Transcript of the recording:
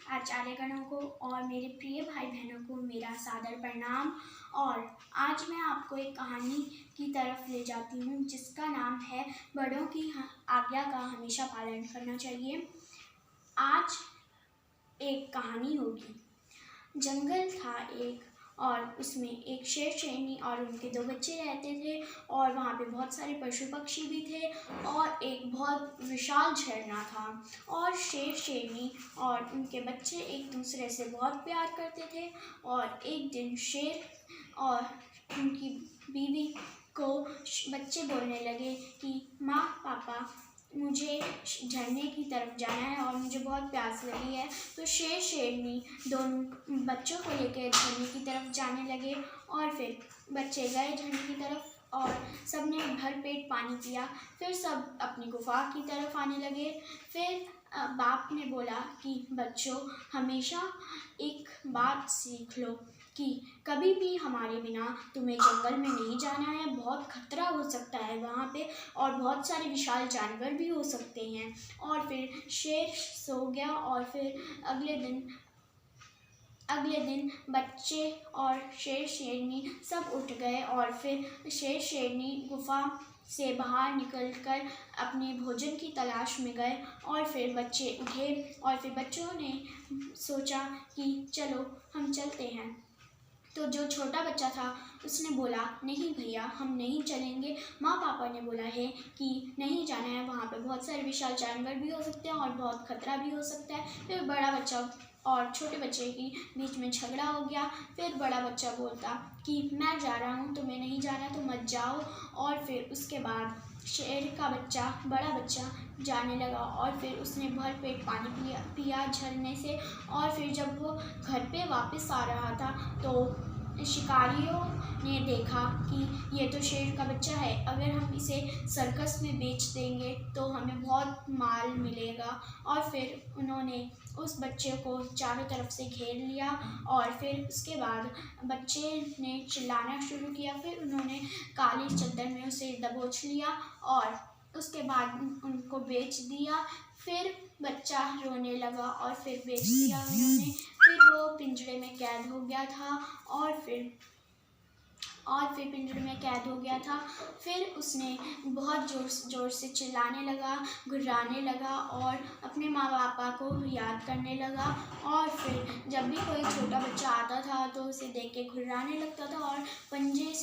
आचार्यगणों को और मेरे प्रिय भाई बहनों को मेरा सादर प्रणाम। और आज मैं आपको एक कहानी की तरफ ले जाती हूँ जिसका नाम है बड़ों की आज्ञा का हमेशा पालन करना चाहिए। आज एक कहानी होगी। जंगल था एक और उसमें एक शेर शेरनी और उनके 2 बच्चे रहते थे और वहाँ पे बहुत सारे पशु पक्षी भी थे और एक बहुत विशाल झरना था। और शेर शेरनी और उनके बच्चे एक दूसरे से बहुत प्यार करते थे। और एक दिन शेर और उनकी बीवी को बच्चे बोलने लगे कि माँ पापा मुझे झरने की तरफ जाना है और मुझे बहुत प्यास लगी है। तो शेर शेरनी दोनों बच्चों को लेकर झरने की तरफ जाने लगे और फिर बच्चे गए झरने की तरफ और सब ने भर पेट पानी पिया। फिर सब अपनी गुफा की तरफ आने लगे। फिर बाप ने बोला कि बच्चों हमेशा एक बात सीख लो कि कभी भी हमारे बिना तुम्हें जंगल में नहीं जाना है। बहुत खतरा हो सकता है वहाँ पे और बहुत सारे विशाल जानवर भी हो सकते हैं। और फिर शेर सो गया और फिर अगले दिन बच्चे और शेर शेरनी सब उठ गए और फिर शेर शेरनी गुफा से बाहर निकलकर अपने भोजन की तलाश में गए। और फिर बच्चे उठे और फिर बच्चों ने सोचा कि चलो हम चलते हैं। तो जो छोटा बच्चा था उसने बोला नहीं भैया हम नहीं चलेंगे, माँ पापा ने बोला है कि नहीं जाना है, वहाँ पे बहुत सारे विशाल जानवर भी हो सकते हैं और बहुत खतरा भी हो सकता है। फिर बड़ा बच्चा और छोटे बच्चे के बीच में झगड़ा हो गया। फिर बड़ा बच्चा बोलता कि मैं जा रहा हूँ, तुम्हें नहीं जाना तो मत जाओ। और फिर उसके बाद शेर का बच्चा बड़ा बच्चा जाने लगा और फिर उसने भर पेट पानी पिया झरने से। और फिर जब वो घर पे वापस आ रहा था तो शिकारियों ने देखा कि ये तो शेर का बच्चा है, अगर हम इसे सर्कस में बेच देंगे तो हमें बहुत माल मिलेगा। और फिर उन्होंने उस बच्चे को चारों तरफ से घेर लिया और फिर उसके बाद बच्चे ने चिल्लाना शुरू किया। फिर उन्होंने काली चादर में उसे दबोच लिया और उसके बाद उनको बेच दिया। फिर बच्चा रोने लगा और फिर बेच दिया उन्होंने। फिर वो पिंजरे में कैद हो गया था और फिर पिंजरे में कैद हो गया था। फिर उसने बहुत ज़ोर से चिल्लाने लगा, घुर्राने लगा और अपने माँ पापा को याद करने लगा। और फिर जब भी कोई छोटा बच्चा आता था तो उसे देख के घुर्राने लगता था और पंजे